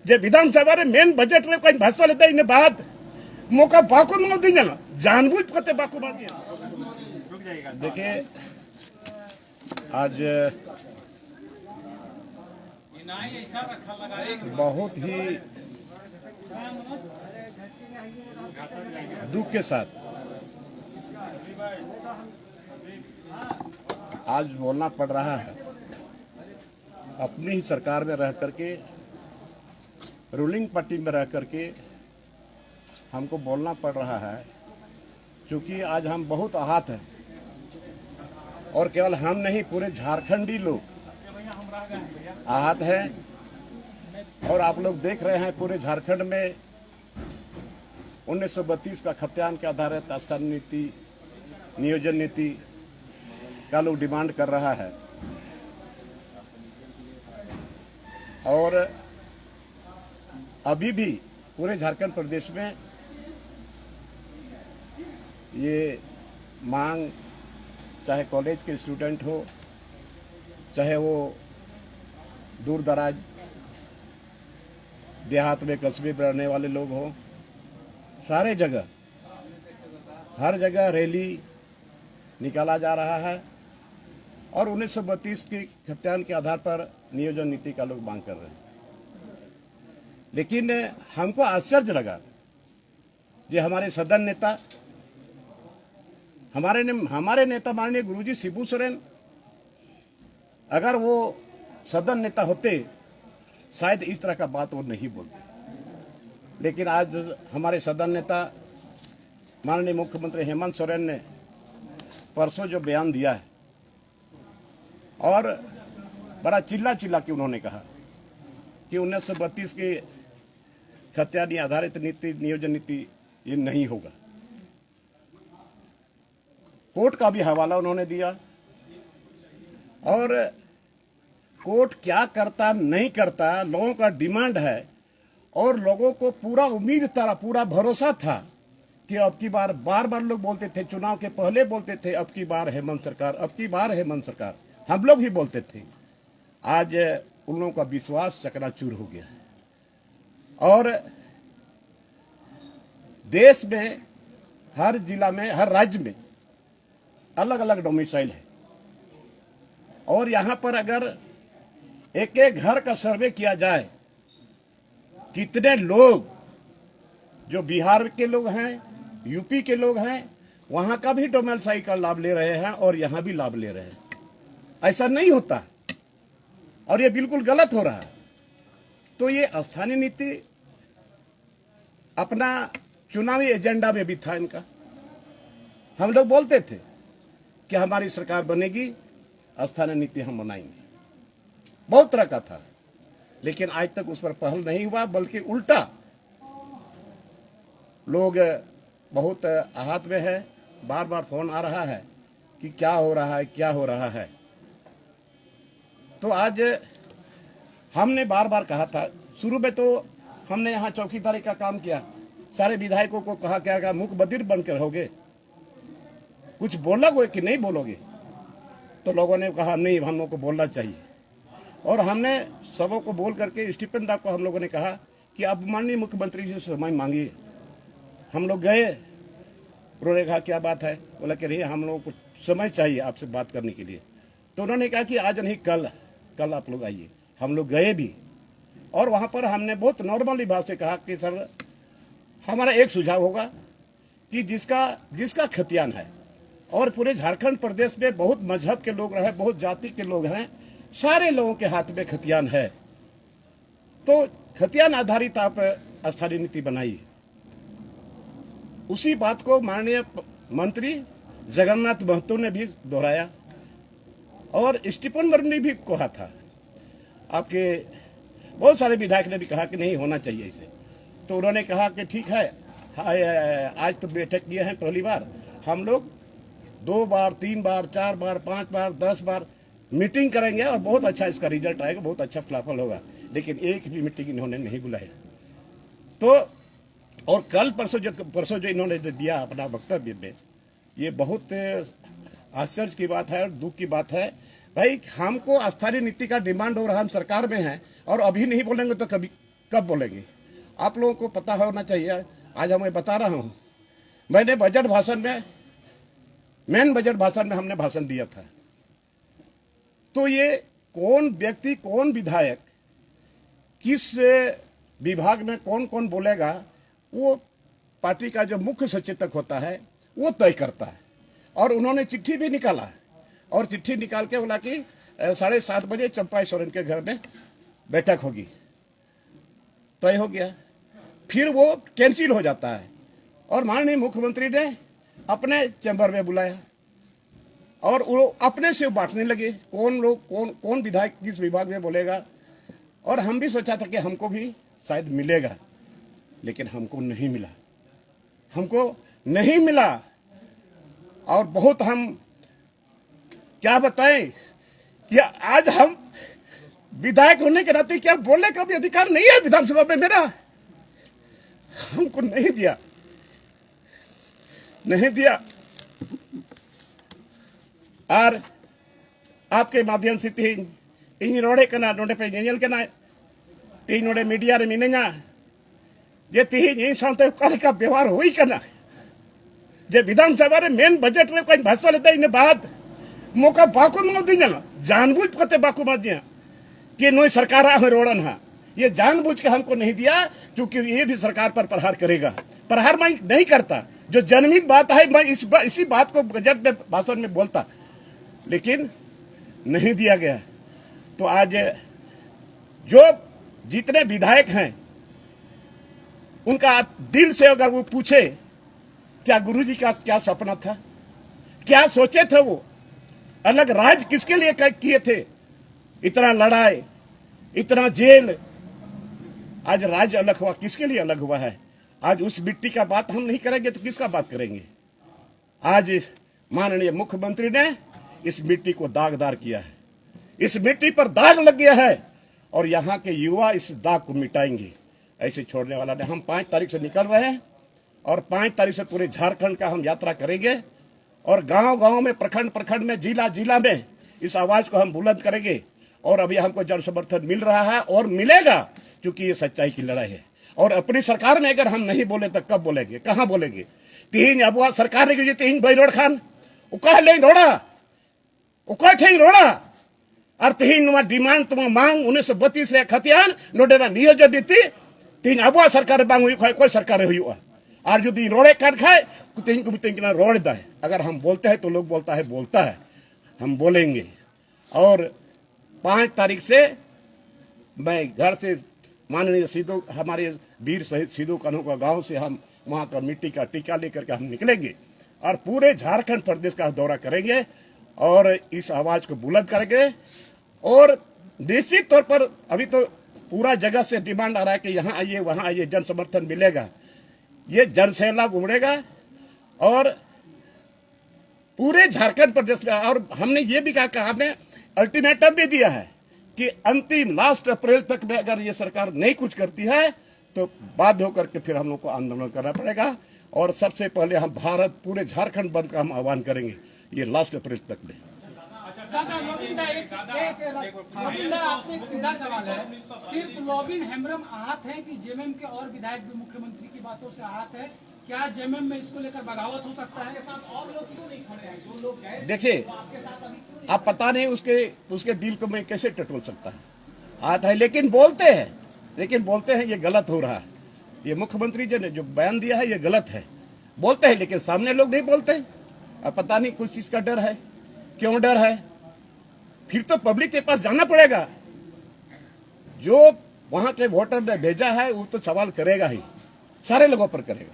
जे विधानसभा रे main budget रे कोई भाषण लेता इन बात मौका बाकू मार दी ना जानबूझ करते बाकू मार दिया। देखिए आज बहुत ही दुख के साथ आज बोलना पड़ रहा है। अपनी ही सरकार में रह करके, रूलिंग पार्टी में रह करके हमको बोलना पड़ रहा है, क्योंकि आज हम बहुत आहत हैं और केवल हम नहीं पूरे झारखंडी लोग आहत हैं। और आप लोग देख रहे हैं पूरे झारखंड में 1932 का खतियान के आधारित स्थानीय नीति, नियोजन नीति का लोग डिमांड कर रहा है। और अभी भी पूरे झारखंड प्रदेश में ये मांग, चाहे कॉलेज के स्टूडेंट हो, चाहे वो दूर दराज देहात में कस्बे में रहने वाले लोग हों, सारे जगह हर जगह रैली निकाला जा रहा है और 1932 के खतियान के आधार पर नियोजन नीति का लोग मांग कर रहे हैं। लेकिन हमको आश्चर्य लगा कि हमारे सदन नेता, हमारे नेता माननीय गुरुजी शिबू सोरेन, अगर वो सदन नेता होते शायद इस तरह का बात वो नहीं बोलते। लेकिन आज हमारे सदन नेता माननीय मुख्यमंत्री हेमंत सोरेन ने परसों जो बयान दिया है और बड़ा चिल्ला चिल्ला के उन्होंने कहा कि 1932 के खतियानी आधारित नीति, नियोजन नीति ये नहीं होगा। कोर्ट का भी हवाला उन्होंने दिया और कोर्ट क्या करता नहीं करता, लोगों का डिमांड है और लोगों को पूरा उम्मीद था, पूरा भरोसा था कि अब की बार, बार बार लोग बोलते थे, चुनाव के पहले बोलते थे अब की बार हेमंत सरकार, अब की बार हेमंत सरकार, हम लोग ही बोलते थे। आज उन लोगों का विश्वास चकनाचूर हो गया है और देश में हर जिला में, हर राज्य में अलग अलग डोमिसाइल है और यहां पर अगर एक एक घर का सर्वे किया जाए, कितने लोग जो बिहार के लोग हैं, यूपी के लोग हैं, वहां का भी डोमिसाइल का लाभ ले रहे हैं और यहां भी लाभ ले रहे हैं। ऐसा नहीं होता और ये बिल्कुल गलत हो रहा है। तो ये स्थानीय नीति अपना चुनावी एजेंडा में भी था इनका। हम लोग बोलते थे कि हमारी सरकार बनेगी, स्थानीय नीति हम बनाएंगे, बहुत तरह का था। लेकिन आज तक उस पर पहल नहीं हुआ, बल्कि उल्टा लोग बहुत आहत में है। बार बार फोन आ रहा है कि क्या हो रहा है, क्या हो रहा है। तो आज हमने बार बार कहा था, शुरू में तो हमने यहाँ चौकीदारी का काम किया, सारे विधायकों को कहा क्या मुख बधिर बनकर रहोगे, कुछ बोलोगे कि नहीं बोलोगे। तो लोगों ने कहा नहीं, हम लोगों को बोलना चाहिए और हमने सबों को बोल करके स्टीफन दा को हम लोगों ने कहा कि अब माननीय मुख्यमंत्री जी से समय मांगिए। हम लोग गए, उन्होंने कहा क्या बात है, बोला कि नहीं हम लोगों को समय चाहिए आपसे बात करने के लिए। तो उन्होंने कहा कि आज नहीं, कल आप लोग आइए। हम लोग गए भी और वहां पर हमने बहुत नॉर्मली भाव से कहा कि सर हमारा एक सुझाव होगा कि जिसका खतियान है और पूरे झारखंड प्रदेश में बहुत मजहब के लोग रहे, बहुत जाति के लोग हैं, सारे लोगों के हाथ में खतियान है, तो खतियान आधारित आप स्थानीय नीति बनाइए। उसी बात को माननीय मंत्री जगन्नाथ महतो ने भी दोहराया और स्टीफन मर्म ने भी कहा था। आपके बहुत सारे विधायक ने भी कहा कि नहीं होना चाहिए इसे। तो उन्होंने कहा कि ठीक है, आज तो बैठक किए हैं पहली बार, हम लोग 2 बार 3 बार 4 बार 5 बार 10 बार मीटिंग करेंगे और बहुत अच्छा इसका रिजल्ट आएगा, बहुत अच्छा फलाफल होगा। लेकिन एक भी मीटिंग इन्होंने नहीं बुलाया। तो और कल परसों जो इन्होंने दिया अपना वक्तव्य में, ये बहुत आश्चर्य की बात है और दुख की बात है। भाई हमको स्थानीय नीति का डिमांड हो रहा है, हम सरकार में हैं और अभी नहीं बोलेंगे तो कभी कब बोलेंगे? आप लोगों को पता होना चाहिए। आज मैं बता रहा हूं, मैंने बजट भाषण में, मेन बजट भाषण में हमने भाषण दिया था। तो ये कौन व्यक्ति, कौन विधायक, किस विभाग में कौन कौन बोलेगा, वो पार्टी का जो मुख्य सचेतक होता है वो तय करता है। और उन्होंने चिट्ठी भी निकाला, और चिट्ठी निकाल के बोला कि 7:30 बजे चंपा सोरेन के घर में बैठक होगी। तय हो गया, फिर वो कैंसिल हो जाता है। और माननीय मुख्यमंत्री ने अपने चैम्बर में बुलाया और वो अपने से बांटने लगे, कौन लोग, कौन विधायक किस विभाग में बोलेगा। और हम भी सोचा था कि हमको भी शायद मिलेगा, लेकिन हमको नहीं मिला, हमको नहीं मिला। और बहुत हम क्या बताएं कि आज हम विधायक होने के नाते क्या बोलने का भी अधिकार नहीं है विधानसभा में मेरा। हमको नहीं दिया, नहीं दिया। और आपके माध्यम से इन रोडे कना नोडे पे ñeñel कना तीन नोडे मीडिया रे मिनेगा जे तीन इन सानते का व्यवहार हुई कना जे विधानसभा रे मेन बजट रे कोई भाषण लेता इन बाद मौका बाकू न दी ना जानबूझ पते बाकू मत दिया कि नई सरकार है रोडन है, ये जानबूझ के हमको नहीं दिया, क्योंकि ये भी सरकार पर प्रहार करेगा। प्रहार मैं नहीं करता, जो जनमित बात है मैं इसी बात को बजट में भाषण में बोलता, लेकिन नहीं दिया गया। तो आज जो जितने विधायक हैं उनका दिल से अगर वो पूछे क्या गुरुजी का क्या सपना था, क्या सोचे थे, वो अलग राज किसके लिए किए थे, इतना लड़ाई, इतना जेल, आज राज्य अलग हुआ, किसके लिए अलग हुआ है? आज उस मिट्टी का बात हम नहीं करेंगे तो किसका बात करेंगे? आज माननीय मुख्यमंत्री ने इस मिट्टी को दागदार किया है, इस मिट्टी पर दाग लग गया है और यहाँ के युवा इस दाग को मिटाएंगे, ऐसे छोड़ने वाला नहीं। हम 5 तारीख से निकल रहे हैं और 5 तारीख से पूरे झारखंड का हम यात्रा करेंगे और गांव-गांव में, प्रखंड में, जिला में इस आवाज को हम बुलंद करेंगे। और अभी हमको जन समर्थन मिल रहा है और मिलेगा, क्योंकि ये सच्चाई की लड़ाई है। और अपनी सरकार में अगर हम नहीं बोले तो कब बोलेंगे, कहां बोलेंगे? तीन अबुआ सरकार ने तीन बैरोड खान उका ले रोड़ा, उका ठे रोड़ा और तीन डिमांड तुम मांग 1932 रे खतियान नोडेरा नियोजन नीति तीन अबुआ सरकार बांग हुई कोई सरकार हुआ और जो रोड़े काट खाए तो तीन को तीन रोड़ दे। अगर हम बोलते हैं तो लोग बोलता है, हम बोलेंगे। और 5 तारीख से मैं घर से माननीय सिद्धू, हमारे वीर शहीद सिद्धू कान्हू का गांव से हम वहां का मिट्टी का टीका लेकर के हम निकलेंगे और पूरे झारखंड प्रदेश का दौरा करेंगे और इस आवाज को बुलंद करेंगे। और निश्चित तौर पर अभी तो पूरा जगह से डिमांड आ रहा है कि यहाँ आइए, वहां आइए, जन समर्थन मिलेगा, ये जनसैलाब उमड़ेगा और पूरे झारखंड प्रदेश में। और हमने ये भी कहा, हमने अल्टीमेटम भी दिया है कि अंतिम लास्ट अप्रैल तक में अगर ये सरकार नहीं कुछ करती है तो बाध्य होकर के फिर हम लोग को आंदोलन करना पड़ेगा। और सबसे पहले हम भारत पूरे झारखंड बंद का हम आह्वान करेंगे ये लास्ट अप्रैल तक में। आपसे एक सीधा सवाल है, सिर्फ रॉबिन हेम्ब्रम आहत है कि जेएमएम के और विधायक भी मुख्यमंत्री की बातों से आहत है? क्या जेएमएम में इसको लेकर बगावत हो सकता है? और लोग क्यों नहीं खड़े हैं? जो लोग गए देखिए, आप पता नहीं उसके दिल को मैं कैसे टटोल सकता है, आता है लेकिन बोलते हैं ये गलत हो रहा है। ये मुख्यमंत्री जी ने जो बयान दिया है ये गलत है, बोलते हैं लेकिन सामने लोग नहीं बोलते। अब पता नहीं कुछ चीज का डर है, क्यों डर है? फिर तो पब्लिक के पास जाना पड़ेगा, जो वहां के वोटर ने भेजा है वो तो सवाल करेगा ही, सारे लोगों पर करेगा।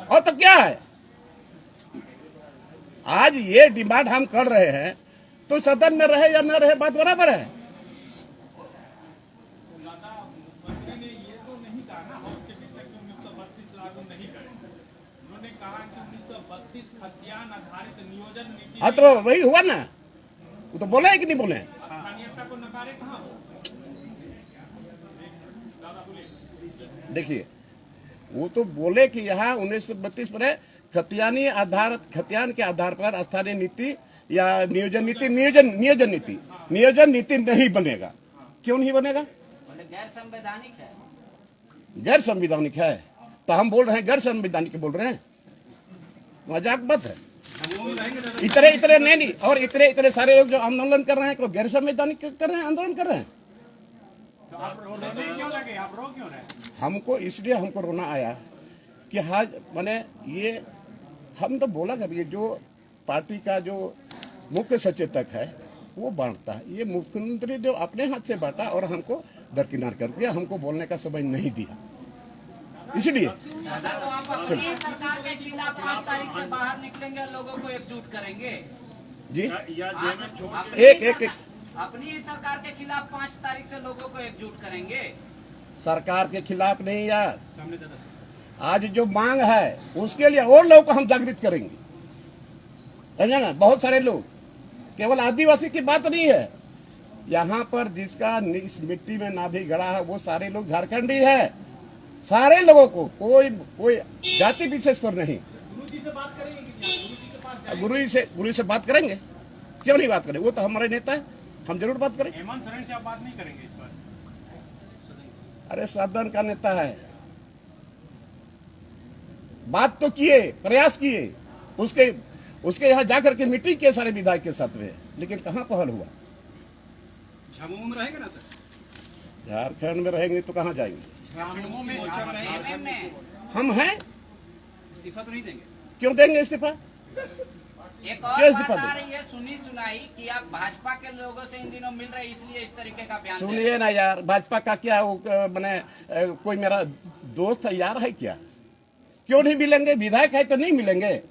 और तो क्या है, आज ये डिमांड हम कर रहे हैं तो सदन में रहे या न रहे बात बराबर है। हाँ तो वही हुआ ना, वो तो बोले है कि नहीं बोले? देखिए, वो तो बोले कि यहाँ 1932 पर है, खतियान के आधार पर स्थानीय नीति या नियोजन नीति नियोजन नीति नहीं बनेगा। क्यों नहीं बनेगा? गैर संवैधानिक है। गैर संविधानिक है तो हम बोल रहे हैं गैर संविधानिक बोल रहे हैं, मजाक मत है। इतने नहीं और इतने सारे लोग जो आंदोलन कर रहे हैं, को गैर संवैधानिक कर रहे हैं, आंदोलन कर रहे हैं। तो आप रोने क्यों लगे? आप रो क्यों रहे? हमको इसलिए हमको रोना आया कि हाँ मैंने ये हम तो बोला कभी, ये जो पार्टी का जो मुख्य सचेतक है वो बांटता है, ये मुख्यमंत्री जो अपने हाथ से बांटा और हमको दरकिनार कर दिया, हमको बोलने का समय नहीं दिया। इसलिए दादा, तो आप अपनी सरकार के खिलाफ 5 तारीख से बाहर निकलेंगे और लोगों को एकजुट करेंगे जी आप एक अपनी ही सरकार के खिलाफ 5 तारीख से लोगों को एकजुट करेंगे। सरकार के खिलाफ नहीं यार, आज जो मांग है उसके लिए और लोगों को हम जागृत करेंगे, समझे ना। बहुत सारे लोग, केवल आदिवासी की बात नहीं है, यहाँ पर जिसका इस मिट्टी में नाभि गड़ा है वो सारे लोग झारखंडी है, सारे लोगों को, कोई जाति विशेष पर नहीं। गुरु जी से बात बात करेंगे, क्यों नहीं बात करें? वो तो हमारे नेता है, हम जरूर बात करें। हेमंत सोरेन से आप बात नहीं करेंगे इस पर? अरे सदन का नेता है, बात तो किए, प्रयास किए, उसके यहाँ जाकर के मीटिंग किए सारे विधायक के साथ में, लेकिन कहाँ पहल हुआ? झामुमो में रहेगा ना सर? झारखंड में रहेंगे तो कहाँ जाएंगे? झामुमो में हम हैं, इस्तीफा तो नहीं देंगे? क्यों देंगे इस्तीफा? एक और कैसे बात पता? आ रही है सुनी सुनाई कि आप भाजपा के लोगों से इन दिनों मिल रहे, इसलिए इस तरीके का बयान दे रहे हैं। सुनिए ना यार, भाजपा का क्या वो मैंने कोई मेरा दोस्त है यार है क्या? क्यों नहीं मिलेंगे? विधायक है तो नहीं मिलेंगे?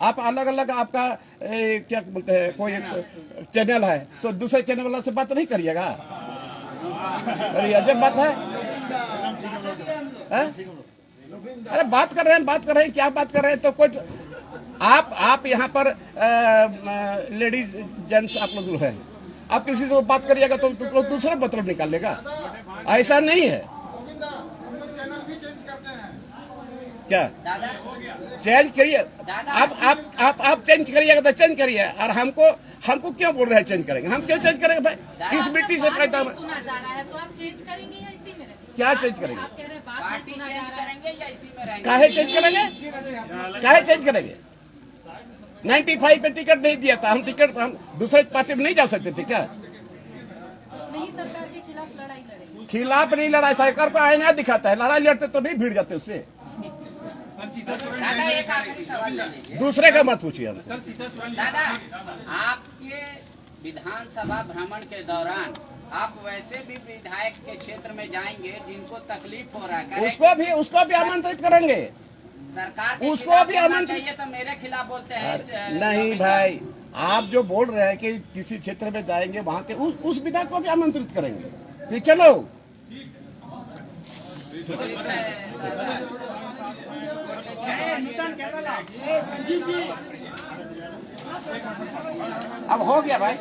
आप अलग अलग आपका क्या बोलते हैं, कोई चैनल है तो दूसरे चैनल वाला से बात नहीं करिएगा? अरे अजब बात है। अरे बात कर रहे हैं, क्या बात कर रहे हैं? तो कुछ आप यहाँ पर लेडीज जेंट्स आप लोग हैं, आप किसी से बात करिएगा तो दूसरा मतलब निकाल लेगा, ऐसा नहीं है क्या? चेंज करिए, आप चेंज करिएगा तो चेंज करिए, और हमको क्यों बोल रहे हैं चेंज करेंगे? हम क्यों चेंज करेंगे भाई? इस मिट्टी से पैदा सुना जा रहा है तो आप चेंज करेंगे या इसी में रहेंगे? क्या चेंज करेंगे? आप कह रहे हैं बात पार्टी नहीं सुना जा चेंज रहा है। करेंगे या इसी में रहेंगे? काहे चेंज करेंगे? 95 पे टिकट नहीं दिया था, हम दूसरे पार्टी में नहीं जा सकते थे क्या? तो नहीं सरकार के खिलाफ लड़ाई लड़ेंगे? खिलाफ नहीं लड़ाई, सरकार को आईना दिखाता है, लड़ाई लड़ते तो नहीं भिड़ जाते उससे। दादा, एक आखिरी सवाल ले लीजिए। दूसरे का मत पूछिए हमको। दादा, आपके विधानसभा भ्रमण के दौरान आप वैसे भी विधायक के क्षेत्र में जाएंगे जिनको तकलीफ हो रहा है, उसको भी आमंत्रित करेंगे, सरकार के उसको खिलाफ भी बोलना आमंत्रित- चाहिए तो मेरे खिलाफ बोलते हैं। नहीं भाई, आप जो बोल रहे हैं कि किसी क्षेत्र में जाएंगे वहाँ के उस विधायक को भी आमंत्रित करेंगे कि चलो। अब हो गया भाई।